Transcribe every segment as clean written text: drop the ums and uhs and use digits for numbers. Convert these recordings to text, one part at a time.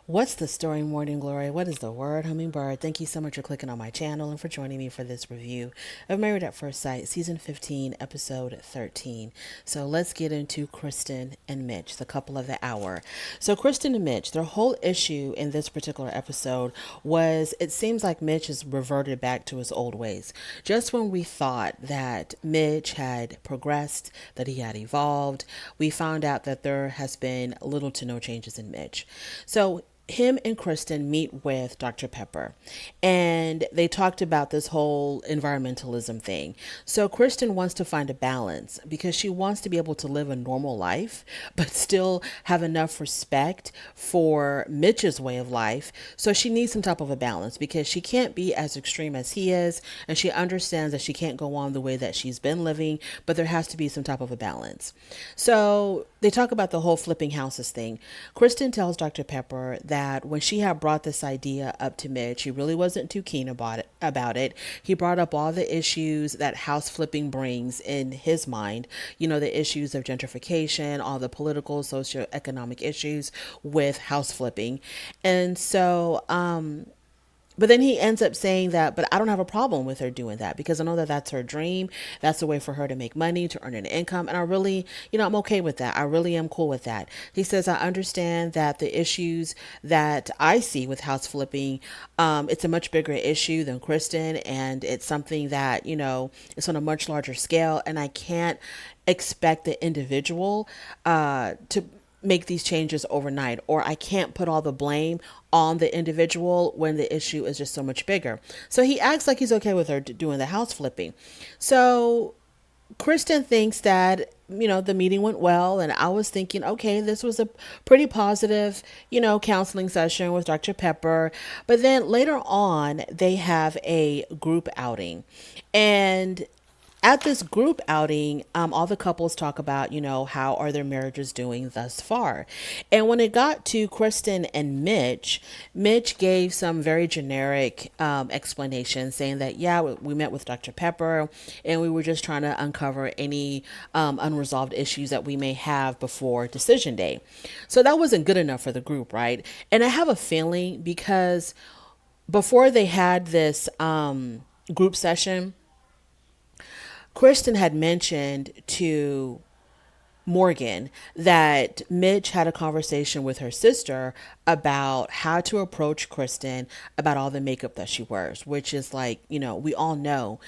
What's the story, Morning Glory? What is the word, Hummingbird? Thank you so much for clicking on my channel and for joining me for this review of Married at First Sight, Season 15, Episode 13. So let's get into Kristen and Mitch, the couple of the hour. So Kristen and Mitch, their whole issue in this particular episode was it seems like Mitch has reverted back to his old ways. Just when we thought that Mitch had progressed, that he had evolved, we found out that there has been little to no changes in Mitch. So him and Kristen meet with Dr. Pepper and they talked about this whole environmentalism thing. So Kristen wants to find a balance because she wants to be able to live a normal life, but still have enough respect for Mitch's way of life. So she needs some type of a balance because she can't be as extreme as he is. And she understands that she can't go on the way that she's been living, but there has to be some type of a balance. So they talk about the whole flipping houses thing. Kristen tells Dr. Pepper that when she had brought this idea up to Mitch, he really wasn't too keen about it. He brought up all the issues that house flipping brings in his mind, the issues of gentrification, all the political, socioeconomic issues with house flipping. And so but then he ends up saying that, but I don't have a problem with her doing that because I know that that's her dream. That's a way for her to make money, to earn an income. And I really, I'm okay with that. I really am cool with that. He says, I understand that the issues that I see with house flipping, it's a much bigger issue than Kristen. And it's something that, it's on a much larger scale. And I can't expect the individual to make these changes overnight, or I can't put all the blame on the individual when the issue is just so much bigger. So he acts like he's okay with her doing the house flipping. So Kristen thinks that, the meeting went well. And I was thinking, okay, this was a pretty positive, counseling session with Dr. Pepper. But then later on, they have a group outing. And at this group outing, all the couples talk about, how are their marriages doing thus far. And when it got to Kristen and Mitch, Mitch gave some very generic explanation saying that, yeah, we met with Dr. Pepper and we were just trying to uncover any unresolved issues that we may have before decision day. So that wasn't good enough for the group, right? And I have a feeling because before they had this group session, Kristen had mentioned to Morgan that Mitch had a conversation with her sister about how to approach Kristen about all the makeup that she wears, which is like, we all know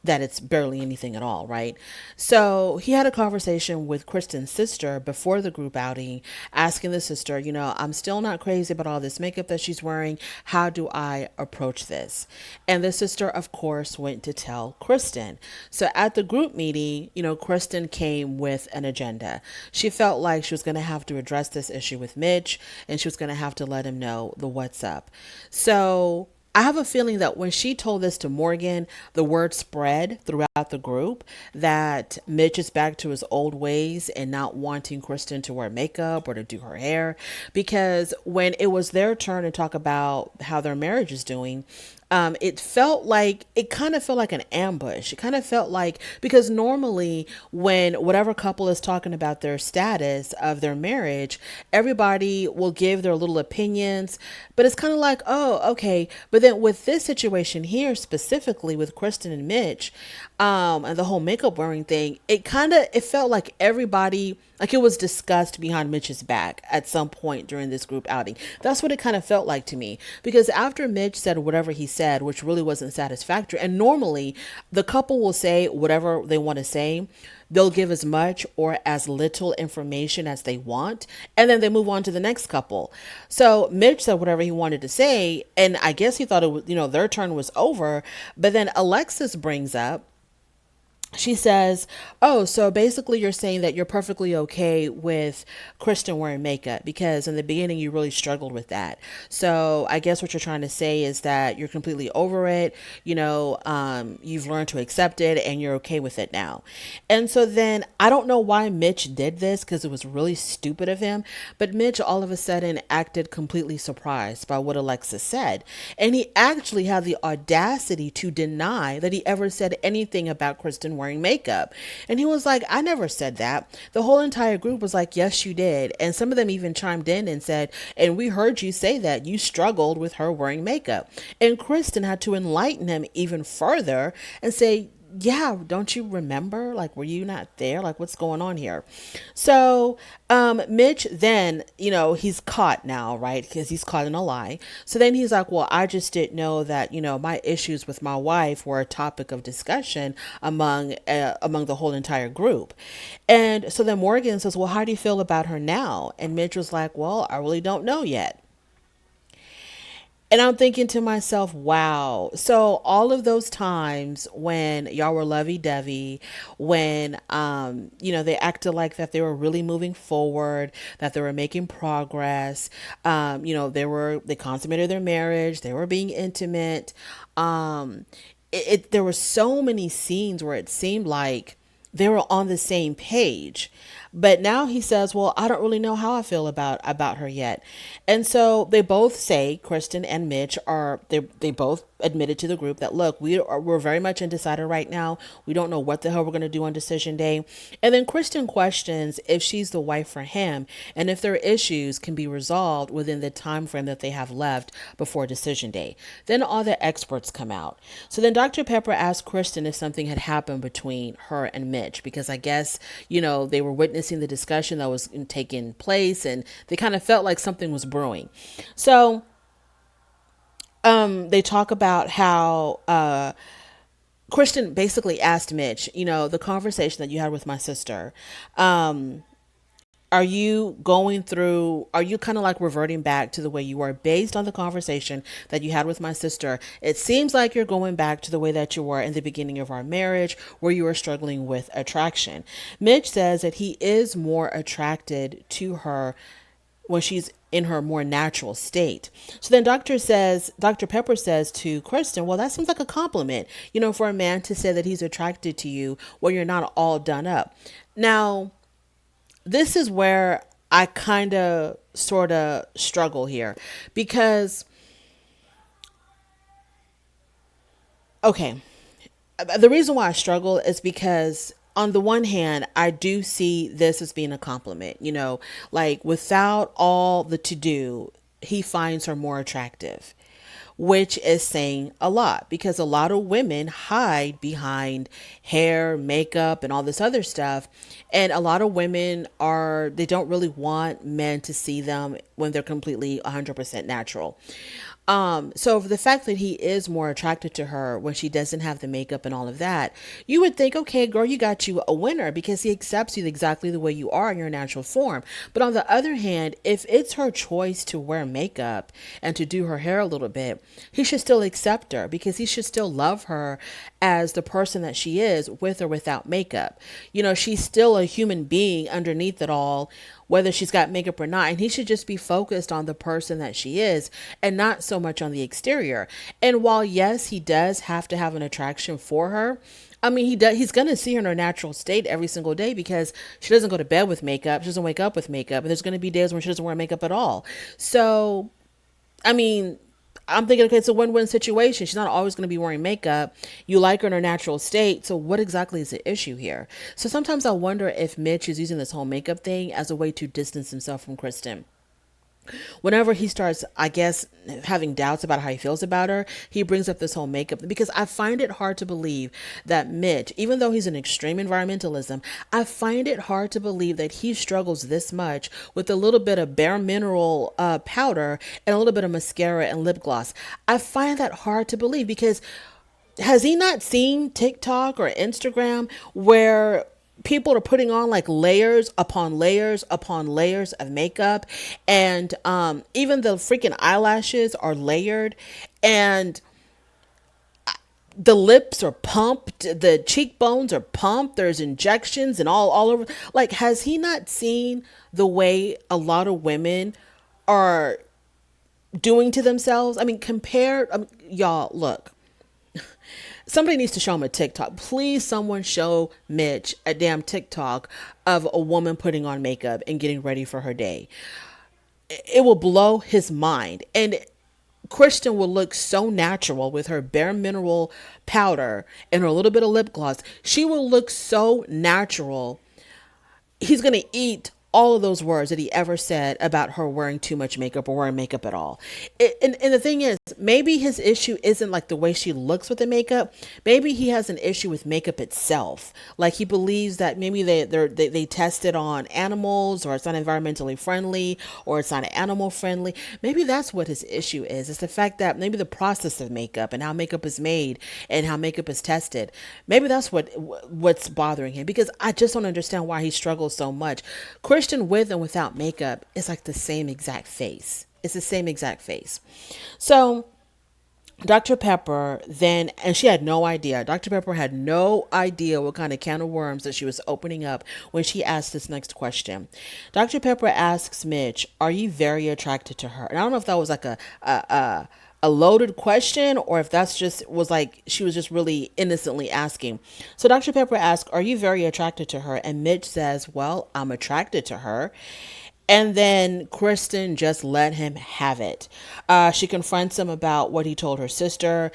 that it's barely anything at all, right? So he had a conversation with Kristen's sister before the group outing, asking the sister, I'm still not crazy about all this makeup that she's wearing. How do I approach this? And the sister, of course, went to tell Kristen. So at the group meeting, Kristen came with an agenda. She felt like she was going to have to address this issue with Mitch and she was going to have to let him know the what's up. So I have a feeling that when she told this to Morgan, the word spread throughout the group that Mitch is back to his old ways and not wanting Kristen to wear makeup or to do her hair. Because when it was their turn to talk about how their marriage is doing, it kind of felt like an ambush. It kind of felt like, because normally when whatever couple is talking about their status of their marriage, everybody will give their little opinions, but it's kind of like, oh, okay. But then with this situation here, specifically with Kristen and Mitch, and the whole makeup wearing thing, it felt like everybody, like it was discussed behind Mitch's back at some point during this group outing. That's what it kind of felt like to me. Because after Mitch said whatever he said, which really wasn't satisfactory, and normally the couple will say whatever they want to say, they'll give as much or as little information as they want, and then they move on to the next couple. So Mitch said whatever he wanted to say, and I guess he thought it was, their turn was over. But then Alexis brings up, she says, oh, so basically you're saying that you're perfectly okay with Kristen wearing makeup because in the beginning you really struggled with that. So I guess what you're trying to say is that you're completely over it. You've learned to accept it and you're okay with it now. And so then I don't know why Mitch did this because it was really stupid of him. But Mitch all of a sudden acted completely surprised by what Alexis said. And he actually had the audacity to deny that he ever said anything about Kristen wearing wearing makeup. And he was like, I never said that. The whole entire group was like, yes, you did. And some of them even chimed in and said, and we heard you say that you struggled with her wearing makeup. And Kristen had to enlighten him even further and say, yeah, don't you remember? Like, were you not there? Like, what's going on here? So, Mitch then, he's caught now, right? Because he's caught in a lie. So then he's like, well, I just didn't know that, my issues with my wife were a topic of discussion among the whole entire group. And so then Morgan says, well, how do you feel about her now? And Mitch was like, well, I really don't know yet. And I'm thinking to myself, wow. So all of those times when y'all were lovey-dovey, when they acted like that they were really moving forward, that they were making progress, they consummated their marriage, they were being intimate. There were so many scenes where it seemed like they were on the same page. But now he says, well, I don't really know how I feel about her yet. And so they both say, Kristen and Mitch they both admitted to the group that, look, we're very much undecided right now. We don't know what the hell we're going to do on decision day. And then Kristen questions if she's the wife for him and if their issues can be resolved within the time frame that they have left before decision day. Then all the experts come out. So then Dr. Pepper asked Kristen if something had happened between her and Mitch, because I guess, they were witnessing the discussion that was taking place and they kind of felt like something was brewing. So they talk about how Kristen basically asked Mitch, the conversation that you had with my sister, are you kind of like reverting back to the way you were based on the conversation that you had with my sister? It seems like you're going back to the way that you were in the beginning of our marriage, where you were struggling with attraction. Mitch says that he is more attracted to her when she's in her more natural state. So then Dr. Pepper says to Kristen, well, that seems like a compliment, for a man to say that he's attracted to you when you're not all done up. Now, this is where I kind of sort of struggle here because, okay, the reason why I struggle is because on the one hand, I do see this as being a compliment, like without all the to do, he finds her more attractive, which is saying a lot because a lot of women hide behind hair, makeup, and all this other stuff. And a lot of women they don't really want men to see them when they're completely 100% natural. So for the fact that he is more attracted to her when she doesn't have the makeup and all of that, you would think, okay, girl, you got you a winner because he accepts you exactly the way you are in your natural form. But on the other hand, if it's her choice to wear makeup and to do her hair a little bit, he should still accept her because he should still love her as the person that she is with or without makeup. She's still a human being underneath it all, whether she's got makeup or not. And he should just be focused on the person that she is and not so much on the exterior. And while, yes, he does have to have an attraction for her, I mean, he's going to see her in her natural state every single day because she doesn't go to bed with makeup. She doesn't wake up with makeup. And there's going to be days when she doesn't wear makeup at all. So, I mean, I'm thinking, okay, it's a win-win situation. She's not always going to be wearing makeup. You like her in her natural state. So what exactly is the issue here? So sometimes I wonder if Mitch is using this whole makeup thing as a way to distance himself from Kristen. Whenever he starts, I guess, having doubts about how he feels about her, he brings up this whole makeup because I find it hard to believe that Mitch, even though he's an extreme environmentalism, I find it hard to believe that he struggles this much with a little bit of bare mineral powder and a little bit of mascara and lip gloss. I find that hard to believe because has he not seen TikTok or Instagram where people are putting on like layers upon layers upon layers of makeup, and even the freaking eyelashes are layered, and the lips are pumped, the cheekbones are pumped, there's injections and all over. Like, has he not seen the way a lot of women are doing to themselves? I mean, y'all, look. Somebody needs to show him a TikTok. Please, someone show Mitch a damn TikTok of a woman putting on makeup and getting ready for her day. It will blow his mind. And Kristen will look so natural with her bare mineral powder and her little bit of lip gloss. She will look so natural. He's going to eat all of those words that he ever said about her wearing too much makeup or wearing makeup at all. And the thing is, maybe his issue isn't like the way she looks with the makeup. Maybe he has an issue with makeup itself. Like he believes that maybe they test it on animals, or it's not environmentally friendly, or it's not animal friendly. Maybe that's what his issue is. It's the fact that maybe the process of makeup and how makeup is made and how makeup is tested. Maybe that's what's bothering him, because I just don't understand why he struggles so much. Christian with and without makeup is like the same exact face. It's the same exact face. So Dr. Pepper then, and she had no idea. Dr. Pepper had no idea what kind of can of worms that she was opening up when she asked this next question. Dr. Pepper asks Mitch, "Are you very attracted to her?" And I don't know if that was like a loaded question, or if that's just was like she was just really innocently asking. So Dr. Pepper asks, "Are you very attracted to her?" And Mitch says, "Well, I'm attracted to her." And then Kristen just let him have it. She confronts him about what he told her sister,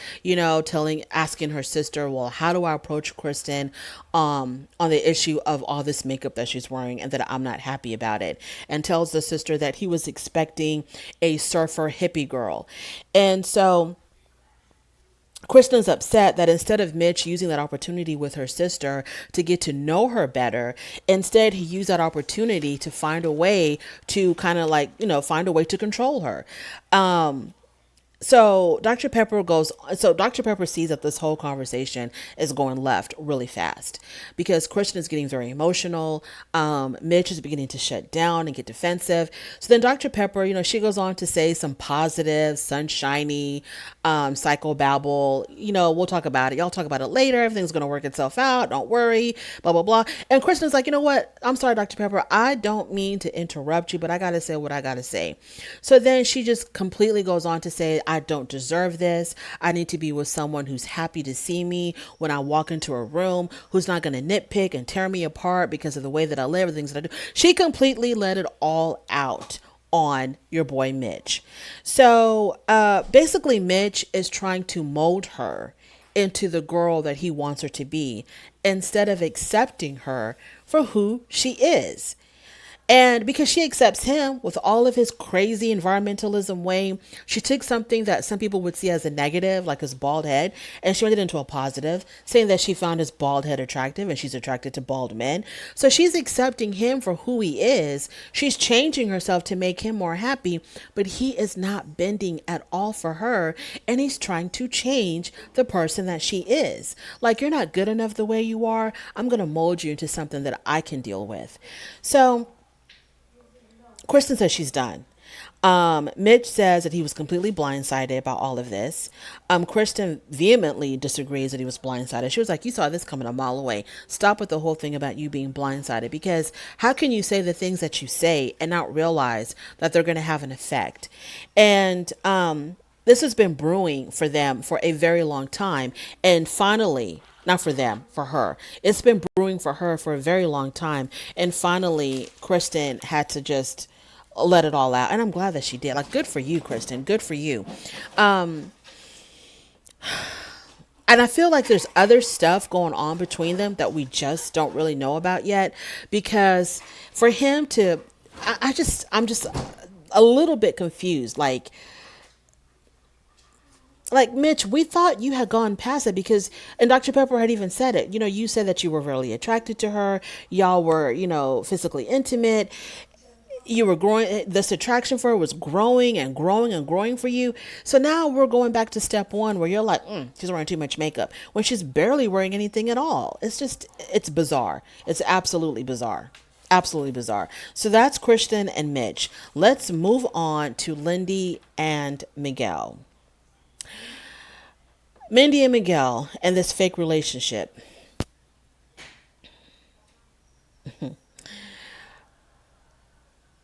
asking her sister, well, how do I approach Kristen on the issue of all this makeup that she's wearing and that I'm not happy about it? And tells the sister that he was expecting a surfer hippie girl. And so Kristen's upset that instead of Mitch using that opportunity with her sister to get to know her better, instead he used that opportunity to find a way to kind of like, find a way to control her. So Dr. Pepper sees that this whole conversation is going left really fast because Christian is getting very emotional. Mitch is beginning to shut down and get defensive. So then Dr. Pepper, she goes on to say some positive, sunshiny, psychobabble. We'll talk about it. Y'all talk about it later. Everything's going to work itself out. Don't worry, blah, blah, blah. And Christian's like, you know what? I'm sorry, Dr. Pepper. I don't mean to interrupt you, but I got to say what I got to say. So then she just completely goes on to say, I don't deserve this. I need to be with someone who's happy to see me when I walk into a room, who's not going to nitpick and tear me apart because of the way that I live, the things that I do. She completely let it all out on your boy Mitch. So basically Mitch is trying to mold her into the girl that he wants her to be instead of accepting her for who she is. And because she accepts him with all of his crazy environmentalism way, she took something that some people would see as a negative, like his bald head, and she made it into a positive, saying that she found his bald head attractive and she's attracted to bald men. So she's accepting him for who he is. She's changing herself to make him more happy, but he is not bending at all for her. And he's trying to change the person that she is. Like, you're not good enough the way you are. I'm going to mold you into something that I can deal with. So Kristen says she's done. Mitch says that he was completely blindsided about all of this. Kristen vehemently disagrees that he was blindsided. She was like, you saw this coming a mile away. Stop with the whole thing about you being blindsided, because how can you say the things that you say and not realize that they're going to have an effect? And this has been brewing for them for a very long time. And finally, not for them, for her. It's been brewing for her for a very long time. And finally, Kristen had to just let it all out. And I'm glad that she did. Like, good for you, Kristen. Good for you. And I feel like there's other stuff going on between them that we just don't really know about yet. Because for him to, I'm just a little bit confused. Like, Mitch, we thought you had gone past it because, and Dr. Pepper had even said it, you said that you were really attracted to her. Y'all were, physically intimate. You were growing, this attraction for her was growing and growing and growing for you. So now we're going back to step one where you're like, she's wearing too much makeup when she's barely wearing anything at all. It's bizarre. It's absolutely bizarre. Absolutely bizarre. So that's Kristen and Mitch. Let's move on to Lindy and Miguel. Mindy and Miguel and this fake relationship.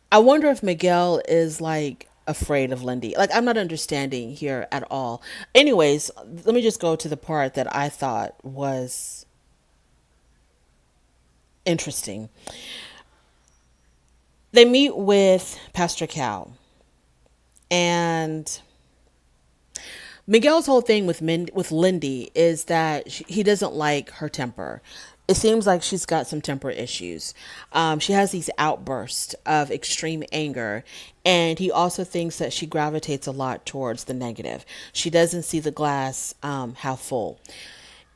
I wonder if Miguel is like afraid of Lindy. Like, I'm not understanding here at all. Anyways, let me just go to the part that I thought was interesting. They meet with Pastor Cal, and Miguel's whole thing with with Lindy is that he doesn't like her temper. It seems like she's got some temper issues. She has these outbursts of extreme anger, and he also thinks that she gravitates a lot towards the negative. She doesn't see the glass half full,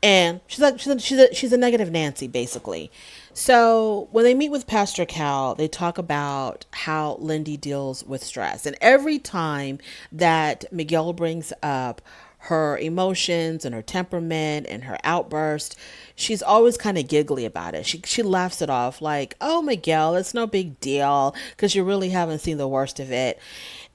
and she's a negative Nancy basically. So when they meet with Pastor Cal, they talk about how Lindy deals with stress, and every time that Miguel brings up her emotions and her temperament and her outburst, she's always kind of giggly about it. She laughs it off like, "Oh, Miguel, it's no big deal because you really haven't seen the worst of it."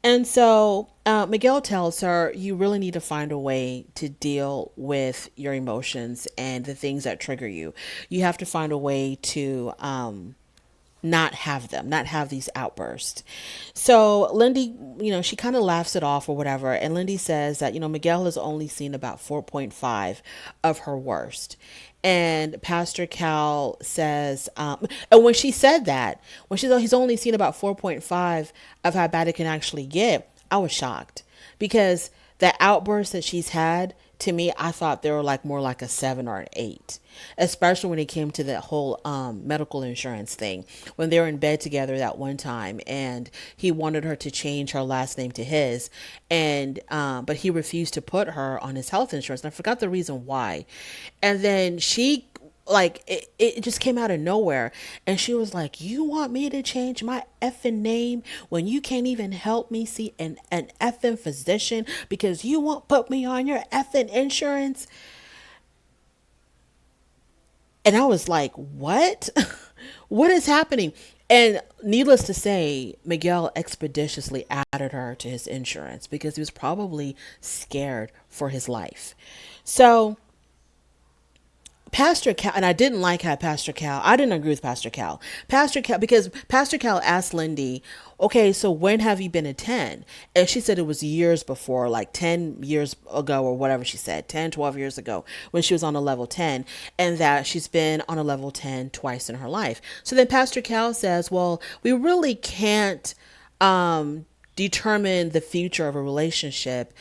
And so Miguel tells her, you really need to find a way to deal with your emotions and the things that trigger you. You have to find a way to not have them, not have these outbursts. So Lindy, she kind of laughs it off or whatever. And Lindy says that, Miguel has only seen about 4.5 of her worst. And Pastor Cal says, and when she said that, when she said he's only seen about 4.5 of how bad it can actually get, I was shocked because the outbursts that she's had, to me, I thought they were like more like a 7 or an 8, especially when it came to that whole medical insurance thing. When they were in bed together that one time, and he wanted her to change her last name to his, and but he refused to put her on his health insurance. And I forgot the reason why. And then she like it just came out of nowhere, and she was like, you want me to change my effing name when you can't even help me see an effing physician because you won't put me on your effing insurance? And I was like, what? What is happening? And needless to say, Miguel expeditiously added her to his insurance because he was probably scared for his life. So Pastor Cal, and I didn't like how I didn't agree with Pastor Cal. Because Pastor Cal asked Lindy, okay, so when have you been a 10? And she said it was years before, like 10 years ago or whatever she said, 10, 12 years ago when she was on a level 10, and that she's been on a level 10 twice in her life. So then Pastor Cal says, well, we really can't determine the future of a relationship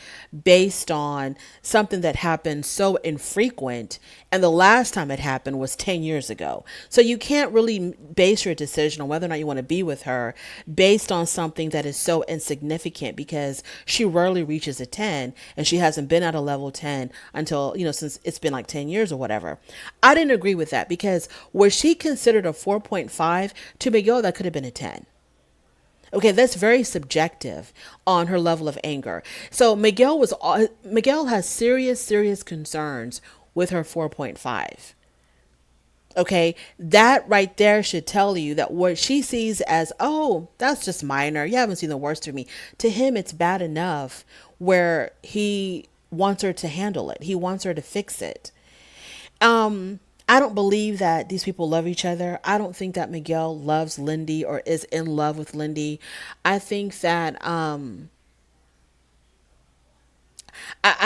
based on something that happened so infrequent, and the last time it happened was 10 years ago. So you can't really base your decision on whether or not you want to be with her based on something that is so insignificant, because she rarely reaches a 10, and she hasn't been at a level 10 until, since it's been like 10 years or whatever. I didn't agree with that, because was she considered a 4.5 to Miguel, that could have been a 10. Okay, that's very subjective on her level of anger. So Miguel has serious concerns with her 4.5. Okay, that right there should tell you that what she sees as, oh, that's just minor, you haven't seen the worst of me, to him it's bad enough where he wants her to handle it. He wants her to fix it. I don't believe that these people love each other. I don't think that Miguel loves Lindy or is in love with Lindy. I think that I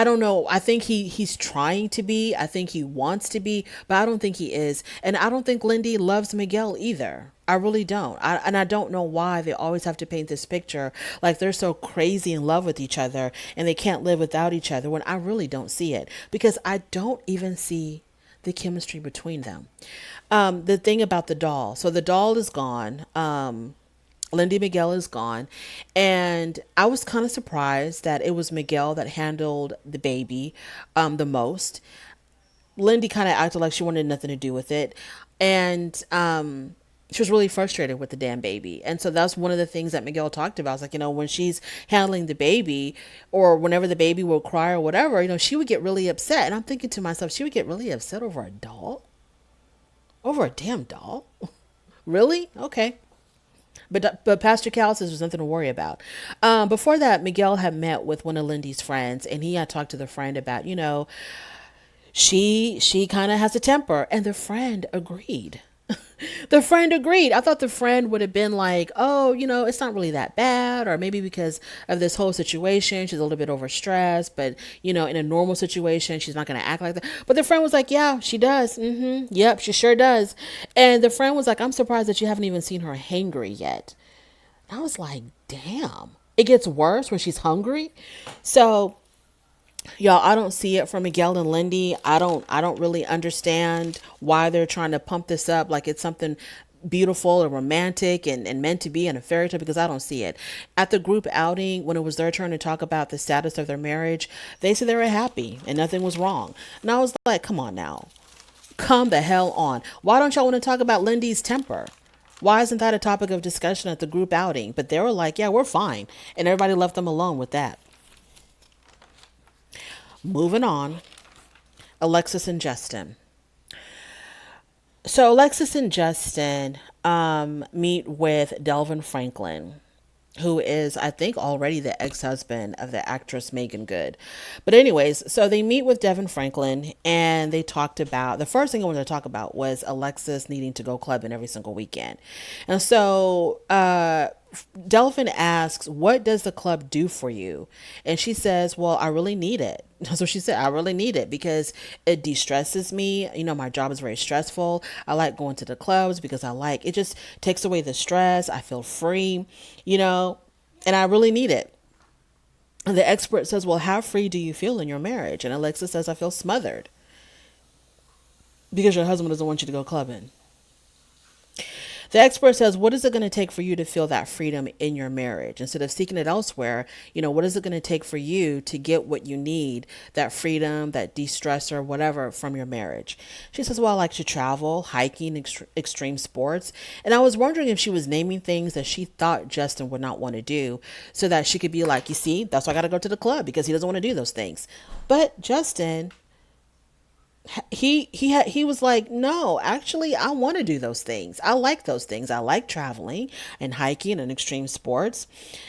don't know. I think he's trying to be. I think he wants to be, but I don't think he is. And I don't think Lindy loves Miguel either. I really don't. And I don't know why they always have to paint this picture like they're so crazy in love with each other and they can't live without each other, when I really don't see it, because I don't even see the chemistry between them. The thing about the doll. So the doll is gone. Lindy Miguel is gone. And I was kind of surprised that it was Miguel that handled the baby the most. Lindy kind of acted like she wanted nothing to do with it. And she was really frustrated with the damn baby. And so that's one of the things that Miguel talked about. It's like, when she's handling the baby, or whenever the baby will cry or whatever, she would get really upset. And I'm thinking to myself, she would get really upset over a doll? Over a damn doll? Really? Okay. But Pastor Cal says there's nothing to worry about. Before that, Miguel had met with one of Lindy's friends, and he had talked to the friend about, she kind of has a temper, and the friend agreed. The friend agreed. I thought the friend would have been like, oh, it's not really that bad, or maybe because of this whole situation, she's a little bit overstressed, but in a normal situation, she's not going to act like that. But the friend was like, yeah, she does. Yep, she sure does. And the friend was like, I'm surprised that you haven't even seen her hangry yet. I was like, damn, it gets worse when she's hungry. So Y'all, I don't see it from Miguel and Lindy. I don't really understand why they're trying to pump this up like it's something beautiful or romantic and meant to be in a fairy tale, because I don't see it. At the group outing, when it was their turn to talk about the status of their marriage, they said they were happy and nothing was wrong. And I was like, come on now. Come the hell on. Why don't y'all want to talk about Lindy's temper? Why isn't that a topic of discussion at the group outing? But they were like, yeah, we're fine. And everybody left them alone with that. Moving on. Alexis and Justin. So Alexis and Justin meet with Delvin Franklin, who is, I think, already the ex-husband of the actress Megan Good. But anyways, so they meet with Devin Franklin, and they talked about, the first thing I wanted to talk about was Alexis needing to go clubbing every single weekend. And so Delphin asks, what does the club do for you? And she says, well, I really need it. So she said, I really need it because it de-stresses me. You know, my job is very stressful. I like going to the clubs because I like, it just takes away the stress. I feel free, you know, and I really need it. And the expert says, well, how free do you feel in your marriage? And Alexa says, I feel smothered because your husband doesn't want you to go clubbing. The expert says, what is it going to take for you to feel that freedom in your marriage? Instead of seeking it elsewhere, you know, what is it going to take for you to get what you need, that freedom, that de-stressor, whatever, from your marriage? She says, well, I like to travel, hiking, extreme sports. And I was wondering if she was naming things that she thought Justin would not want to do so that she could be like, you see, that's why I got to go to the club because he doesn't want to do those things. But Justin, he was like, no, actually I want to do those things. I like those things. I like traveling and hiking and extreme sports.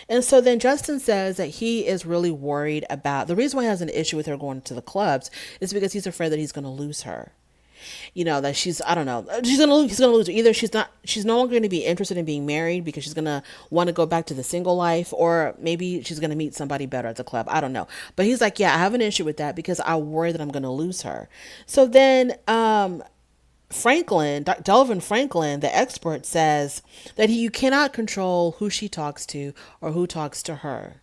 And so then Justin says that he is really worried about, the reason why he has an issue with her going to the clubs is because he's afraid that he's going to lose her. You know, that she's, I don't know, he's gonna lose her. Either she's no longer going to be interested in being married because she's going to want to go back to the single life, or maybe she's going to meet somebody better at the club. I don't know. But he's like, yeah, I have an issue with that because I worry that I'm going to lose her. So then Delvin Franklin, the expert, says that you cannot control who she talks to or who talks to her.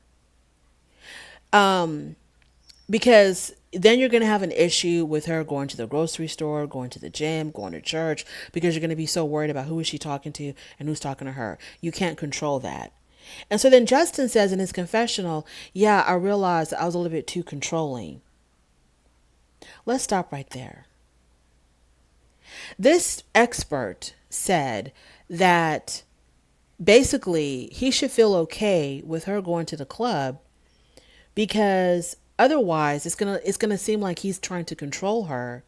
Because then you're going to have an issue with her going to the grocery store, going to the gym, going to church, because you're going to be so worried about who is she talking to and who's talking to her. You can't control that. And so then Justin says in his confessional, yeah, I realized I was a little bit too controlling. Let's stop right there. This expert said that basically he should feel okay with her going to the club because otherwise it's gonna seem like he's trying to control her,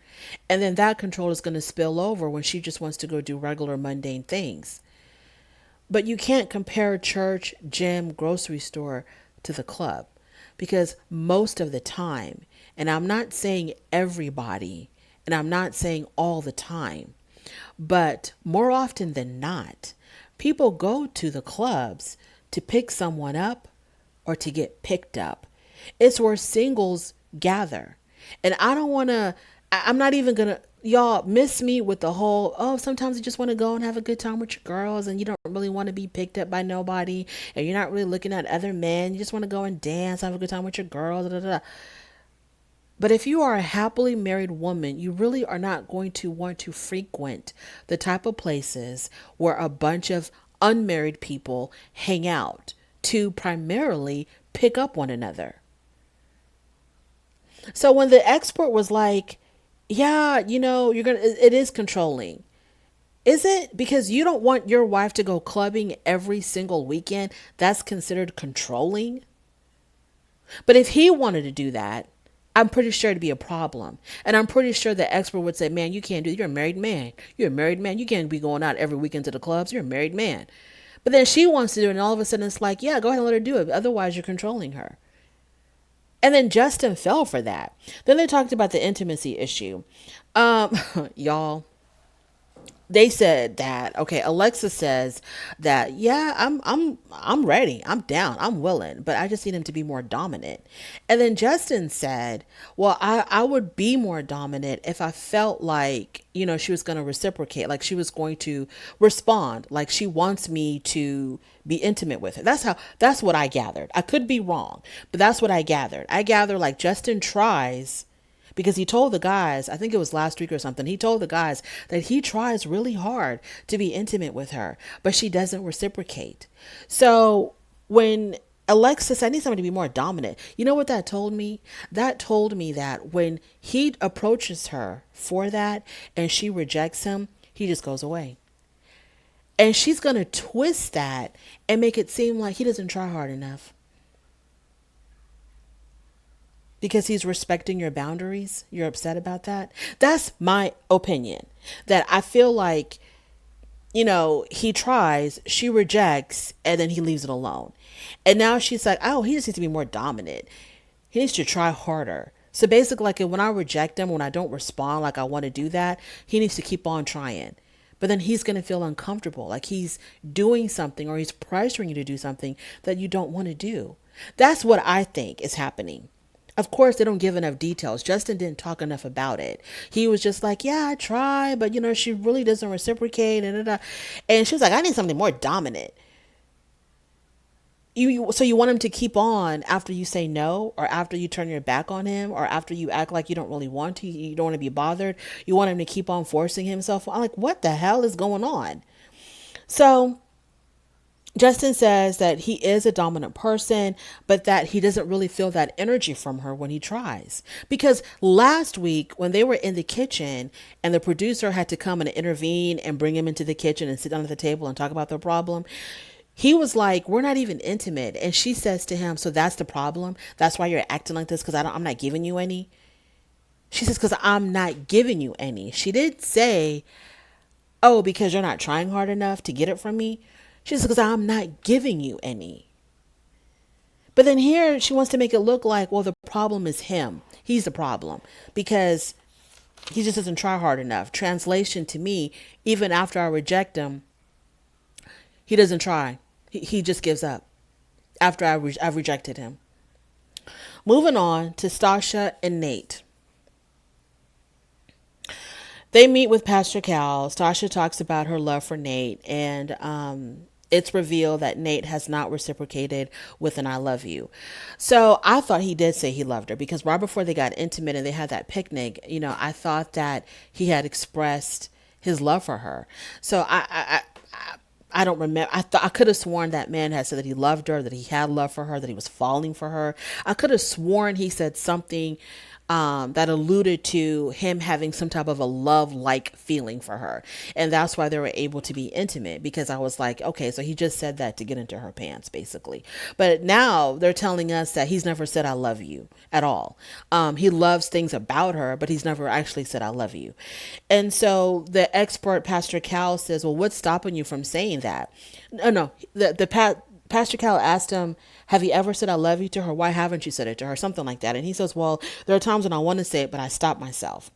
and then that control is gonna spill over when she just wants to go do regular mundane things. But you can't compare church, gym, grocery store to the club, because most of the time, and I'm not saying everybody, and I'm not saying all the time, but more often than not, people go to the clubs to pick someone up or to get picked up. It's where singles gather. And I don't want to, I'm not even going to, y'all miss me with the whole, oh, sometimes you just want to go and have a good time with your girls and you don't really want to be picked up by nobody and you're not really looking at other men. You just want to go and dance, have a good time with your girls. Da, da, da. But if you are a happily married woman, you really are not going to want to frequent the type of places where a bunch of unmarried people hang out to primarily pick up one another. So when the expert was like, yeah, you know, it is controlling. Is it because you don't want your wife to go clubbing every single weekend? That's considered controlling. But if he wanted to do that, I'm pretty sure it'd be a problem. And I'm pretty sure the expert would say, man, you can't do it. You're a married man. You're a married man. You can't be going out every weekend to the clubs. You're a married man. But then she wants to do it, and all of a sudden it's like, yeah, go ahead and let her do it. Otherwise, you're controlling her. And then Justin fell for that. Then they talked about the intimacy issue. Y'all, they said that, okay, Alexa says that, yeah, I'm ready, I'm down, I'm willing, but I just need him to be more dominant. And then Justin said, well, I would be more dominant if I felt like, she was going to reciprocate, like she was going to respond, like she wants me to be intimate with her. That's what I gathered. I could be wrong, but that's what I gathered. I gather like Justin tries, because he told the guys, I think it was last week or something, he told the guys that he tries really hard to be intimate with her, but she doesn't reciprocate. So when Alexa said, I need somebody to be more dominant, you know what that told me? That told me that when he approaches her for that and she rejects him, he just goes away. And she's going to twist that and make it seem like he doesn't try hard enough, because he's respecting your boundaries. You're upset about that. That's my opinion. That I feel like, he tries, she rejects, and then he leaves it alone. And now she's like, oh, he just needs to be more dominant. He needs to try harder. So basically, like when I reject him, when I don't respond like I want to do that, he needs to keep on trying. But then he's going to feel uncomfortable, like he's doing something or he's pressuring you to do something that you don't want to do. That's what I think is happening. Of course, they don't give enough details. Justin didn't talk enough about it. He was just like, yeah, I try, but she really doesn't reciprocate. And she was like, I need something more dominant. So you want him to keep on after you say no, or after you turn your back on him, or after you act like you don't really want to, you don't want to be bothered. You want him to keep on forcing himself. I'm like, what the hell is going on? So Justin says that he is a dominant person, but that he doesn't really feel that energy from her when he tries. Because last week, when they were in the kitchen and the producer had to come and intervene and bring him into the kitchen and sit down at the table and talk about their problem, he was like, we're not even intimate. And she says to him, so that's the problem? That's why you're acting like this? Because I'm not giving you any? She says, because I'm not giving you any. She did say, oh, because you're not trying hard enough to get it from me? She says, because I'm not giving you any. But then here she wants to make it look like, well, the problem is him. He's the problem because he just doesn't try hard enough. Translation to me, even after I reject him, he doesn't try. He just gives up after I've rejected him. Moving on to Stasha and Nate. They meet with Pastor Cal. Stasha talks about her love for Nate, and it's revealed that Nate has not reciprocated with an I love you. So I thought he did say he loved her, because right before they got intimate and they had that picnic, I thought that he had expressed his love for her. So I don't remember. I could have sworn that man had said that he loved her, that he had love for her, that he was falling for her. I could have sworn he said something that alluded to him having some type of a love-like feeling for her. And that's why they were able to be intimate, because I was like, okay, so he just said that to get into her pants, basically. But now they're telling us that he's never said I love you at all. He loves things about her, but he's never actually said I love you. And so the expert Pastor Cal says, well, what's stopping you from saying that? No, Pastor Cal asked him, have you ever said I love you to her? Why haven't you said it to her? Something like that. And he says, well, there are times when I want to say it, but I stop myself.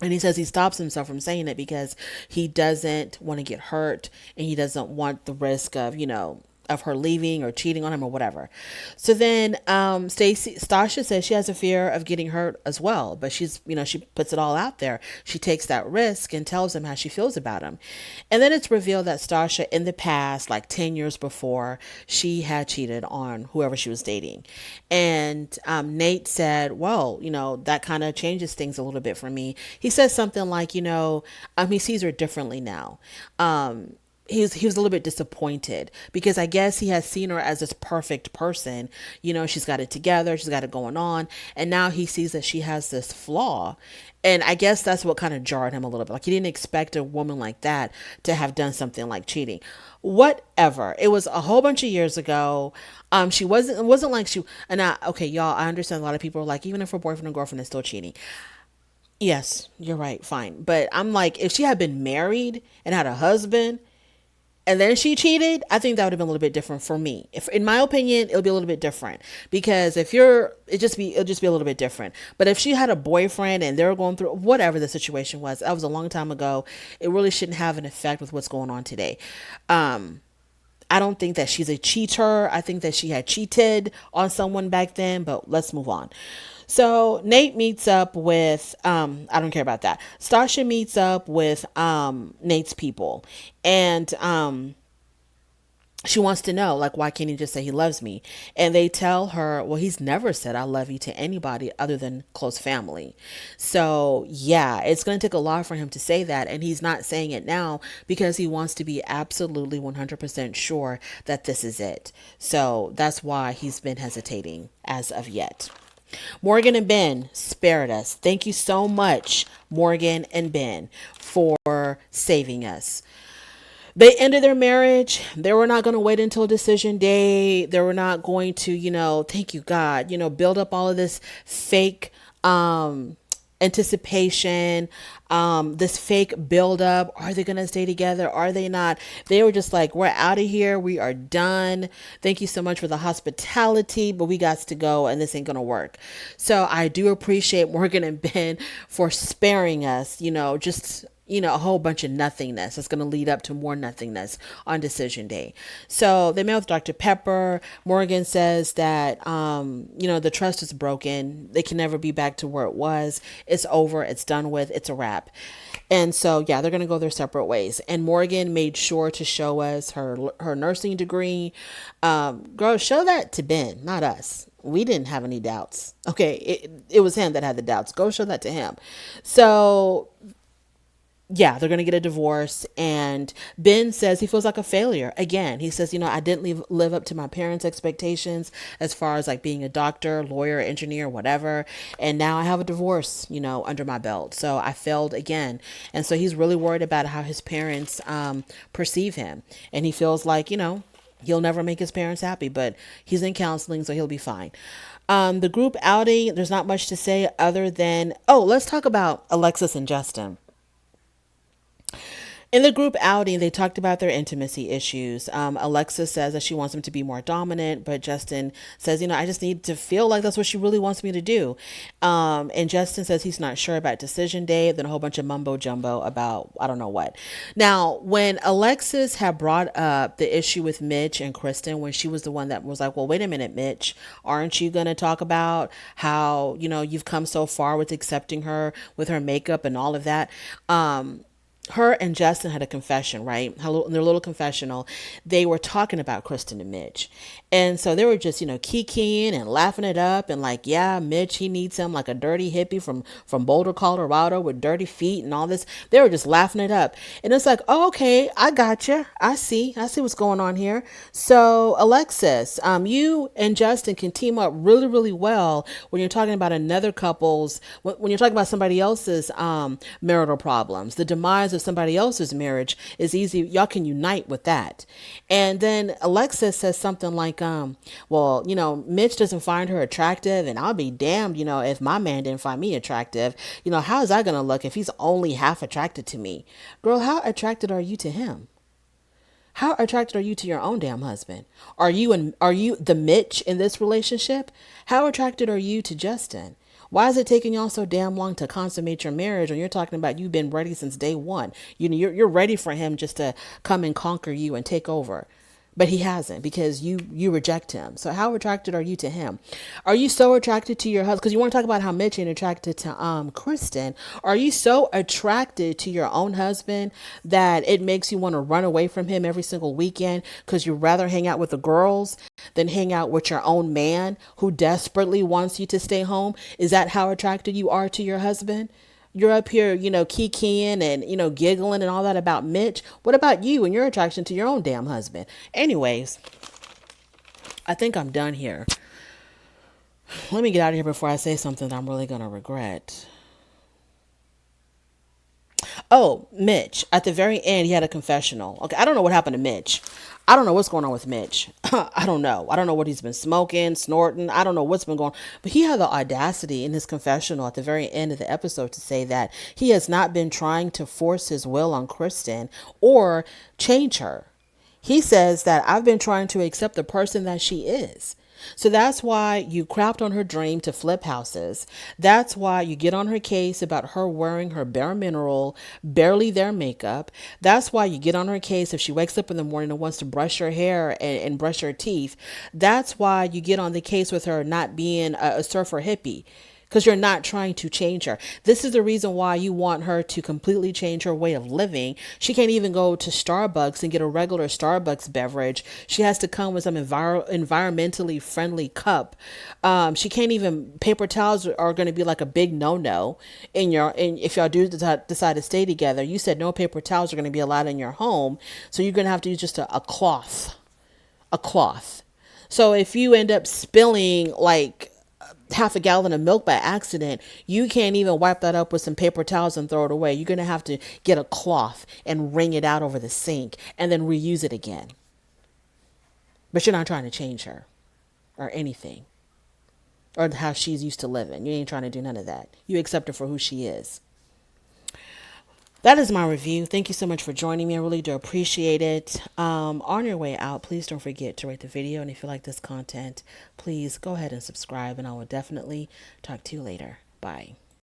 And he says he stops himself from saying it because he doesn't want to get hurt, and he doesn't want the risk of, of her leaving or cheating on him or whatever. So then Stasha says she has a fear of getting hurt as well, but she's, she puts it all out there. She takes that risk and tells him how she feels about him. And then it's revealed that Stasha in the past, like 10 years before, she had cheated on whoever she was dating. And Nate said, well, that kind of changes things a little bit for me. He says something like, he sees her differently now. He was a little bit disappointed, because I guess he has seen her as this perfect person. She's got it together. She's got it going on. And now he sees that she has this flaw. And I guess that's what kind of jarred him a little bit. Like, he didn't expect a woman like that to have done something like cheating. Whatever. It was a whole bunch of years ago. It wasn't like she, okay, y'all, I understand a lot of people are like, even if her boyfriend and girlfriend is still cheating. Yes, you're right. Fine. But I'm like, if she had been married and had a husband, and then she cheated, I think that would have been a little bit different for me. If, in my opinion, it'll be a little bit different because if you're, it'll just be a little bit different. But if she had a boyfriend and they were going through whatever the situation was, that was a long time ago. It really shouldn't have an effect with what's going on today. I don't think that she's a cheater. I think that she had cheated on someone back then, but let's move on. So Nate meets up with, I don't care about that. Stasha meets up with Nate's people, and she wants to know, like, why can't he just say he loves me? And they tell her, well, he's never said I love you to anybody other than close family. So yeah, it's going to take a lot for him to say that. And he's not saying it now because he wants to be absolutely 100% sure that this is it. So that's why he's been hesitating as of yet. Morgan and Ben spared us. Thank you so much, Morgan and Ben, for saving us. They ended their marriage. They were not going to wait until decision day. They were not going to, thank you, God, build up all of this fake anticipation, this fake build up. Are they going to stay together? Are they not? They were just like, we're out of here. We are done. Thank you so much for the hospitality, but we got to go and this ain't going to work. So I do appreciate Morgan and Ben for sparing us, just a whole bunch of nothingness that's going to lead up to more nothingness on decision day. So they met with Dr. Pepper. Morgan says that, the trust is broken. They can never be back to where it was. It's over. It's done with. It's a wrap. And so, yeah, they're going to go their separate ways. And Morgan made sure to show us her nursing degree. Girl, show that to Ben, not us. We didn't have any doubts. Okay. It was him that had the doubts. Go show that to him. So yeah, they're going to get a divorce. And Ben says he feels like a failure. Again, he says, I didn't live up to my parents' expectations as far as like being a doctor, lawyer, engineer, whatever. And now I have a divorce, under my belt. So I failed again. And so he's really worried about how his parents perceive him. And he feels like, he'll never make his parents happy, but he's in counseling, so he'll be fine. The group outing, there's not much to say other than, let's talk about Alexis and Justin. In the group outing, they talked about their intimacy issues. Alexa says that she wants him to be more dominant, but Justin says, I just need to feel like that's what she really wants me to do. And Justin says he's not sure about decision day. Then a whole bunch of mumbo jumbo about I don't know what. Now, when Alexis had brought up the issue with Mitch and Kristen, when she was the one that was like, well, wait a minute, Mitch, aren't you going to talk about how, you've come so far with accepting her with her makeup and all of that? Her and Justin had a confession, right? In their little confessional, they were talking about Kristen and Mitch. And so they were just, kikiing and laughing it up and like, yeah, Mitch, he needs him like a dirty hippie from Boulder, Colorado with dirty feet and all this. They were just laughing it up. And it's like, oh, okay, I got you. I see what's going on here. So Alexis, you and Justin can team up really, really well when you're talking about another couple's, when you're talking about somebody else's marital problems, the demise of somebody else's marriage is easy. Y'all can unite with that. And then Alexis says something like, well, Mitch doesn't find her attractive and I'll be damned, if my man didn't find me attractive, how is that going to look if he's only half attracted to me? Girl, how attracted are you to him? How attracted are you to your own damn husband? Are you the Mitch in this relationship? How attracted are you to Justin? Why is it taking y'all so damn long to consummate your marriage when you're talking about you've been ready since day one? You're ready for him just to come and conquer you and take over. But he hasn't because you reject him. So how attracted are you to him? Are you so attracted to your husband? Because you want to talk about how Mitch ain't attracted to Kristen. Are you so attracted to your own husband that it makes you want to run away from him every single weekend because you'd rather hang out with the girls than hang out with your own man who desperately wants you to stay home? Is that how attracted you are to your husband? You're up here, kikiing and, giggling and all that about Mitch. What about you and your attraction to your own damn husband? Anyways, I think I'm done here. Let me get out of here before I say something that I'm really going to regret. Oh, Mitch. At the very end, he had a confessional. Okay, I don't know what happened to Mitch. I don't know what's going on with Mitch. I don't know. I don't know what he's been smoking, snorting. I don't know what's been going on. But he had the audacity in his confessional at the very end of the episode to say that he has not been trying to force his will on Kristen or change her. He says that I've been trying to accept the person that she is. So that's why you crapped on her dream to flip houses. That's why you get on her case about her wearing her bare mineral, barely there makeup. That's why you get on her case if she wakes up in the morning and wants to brush her hair and brush her teeth. That's why you get on the case with her not being a surfer hippie, because you're not trying to change her. This is the reason why you want her to completely change her way of living. She can't even go to Starbucks and get a regular Starbucks beverage. She has to come with some environmentally friendly cup. She can't even, paper towels are going to be like a big no-no if y'all do decide to stay together. You said no paper towels are going to be allowed in your home. So you're going to have to use just a cloth. A cloth. So if you end up spilling like half a gallon of milk by accident, you can't even wipe that up with some paper towels and throw it away. You're going to have to get a cloth and wring it out over the sink and then reuse it again. But you're not trying to change her or anything or how she's used to living. You ain't trying to do none of that. You accept her for who she is. That is my review. Thank you so much for joining me. I really do appreciate it. On your way out, please don't forget to rate the video. And if you like this content, please go ahead and subscribe. And I will definitely talk to you later. Bye.